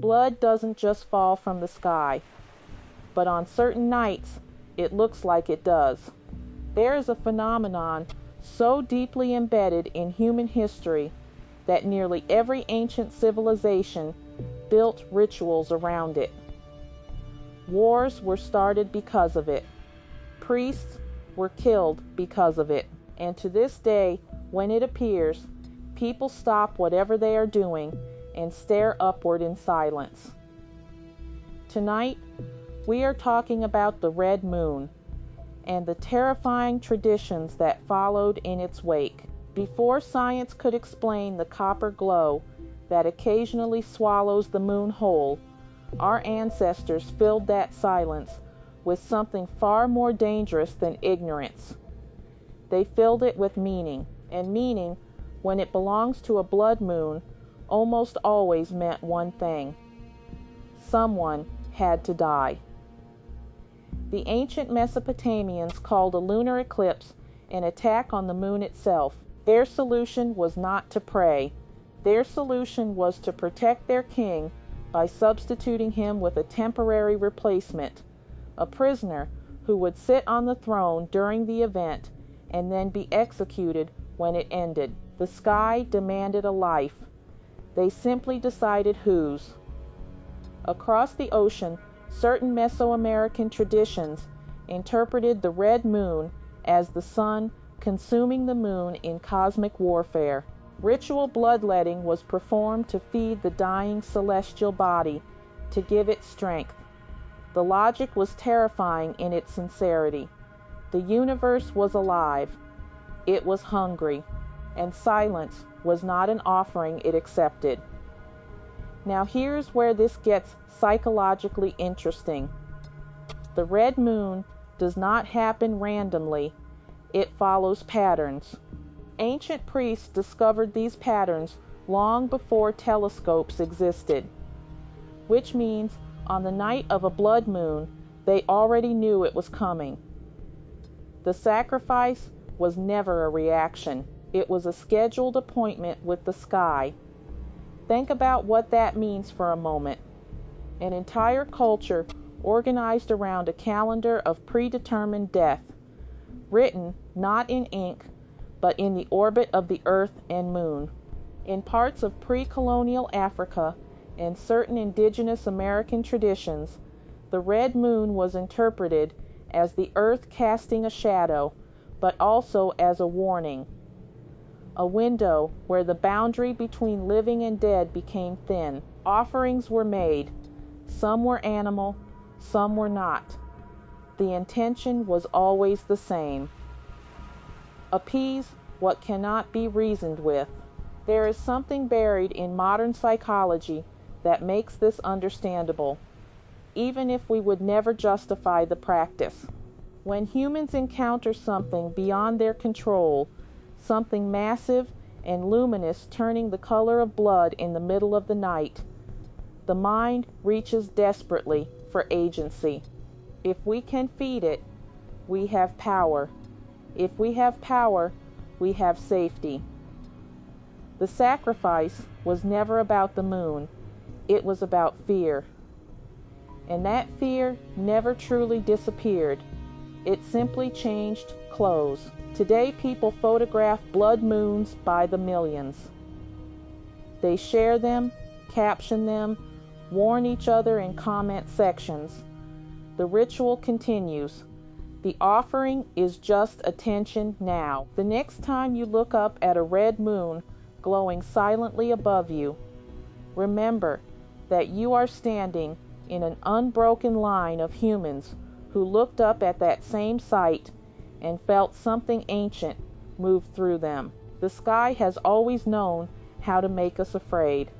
Blood doesn't just fall from the sky, but on certain nights it looks like it does. There is a phenomenon so deeply embedded in human history that nearly every ancient civilization built rituals around it. Wars were started because of it. Priests were killed because of it. And to this day, when it appears, people stop whatever they are doing and stare upward in silence. Tonight, we are talking about the red moon and the terrifying traditions that followed in its wake. Before science could explain the copper glow that occasionally swallows the moon whole, our ancestors filled that silence with something far more dangerous than ignorance. They filled it with meaning, and meaning, when it belongs to a blood moon, almost always meant one thing: someone had to die. The ancient Mesopotamians called a lunar eclipse an attack on the moon itself. Their solution was not to pray. Their solution was to protect their king by substituting him with a temporary replacement, a prisoner who would sit on the throne during the event and then be executed when it ended. The sky demanded a life. They simply decided whose. Across the ocean, certain Mesoamerican traditions interpreted the red moon as the sun consuming the moon in cosmic warfare. Ritual bloodletting was performed to feed the dying celestial body, to give it strength. The logic was terrifying in its sincerity. The universe was alive. It was hungry, and silence was not an offering it accepted. Now here's where this gets psychologically interesting. The red moon does not happen randomly. It follows patterns. Ancient priests discovered these patterns long before telescopes existed, which means on the night of a blood moon, they already knew it was coming. The sacrifice was never a reaction. It was a scheduled appointment with the sky. Think about what that means for a moment. An entire culture organized around a calendar of predetermined death, written not in ink, but in the orbit of the Earth and Moon. In parts of pre-colonial Africa and certain indigenous American traditions, the red moon was interpreted as the Earth casting a shadow, but also as a warning. A window where the boundary between living and dead became thin. Offerings were made. Some were animal, some were not. The intention was always the same: appease what cannot be reasoned with. There is something buried in modern psychology that makes this understandable, even if we would never justify the practice. When humans encounter something beyond their control, something massive and luminous turning the color of blood in the middle of the night, the mind reaches desperately for agency. If we can feed it, we have power. If we have power, we have safety. The sacrifice was never about the moon. It was about fear. And that fear never truly disappeared. It simply changed clothes. Today, people photograph blood moons by the millions. They share them, caption them, warn each other in comment sections. The ritual continues. The offering is just attention now. The next time you look up at a red moon glowing silently above you, remember that you are standing in an unbroken line of humans who looked up at that same sight and felt something ancient move through them. The sky has always known how to make us afraid.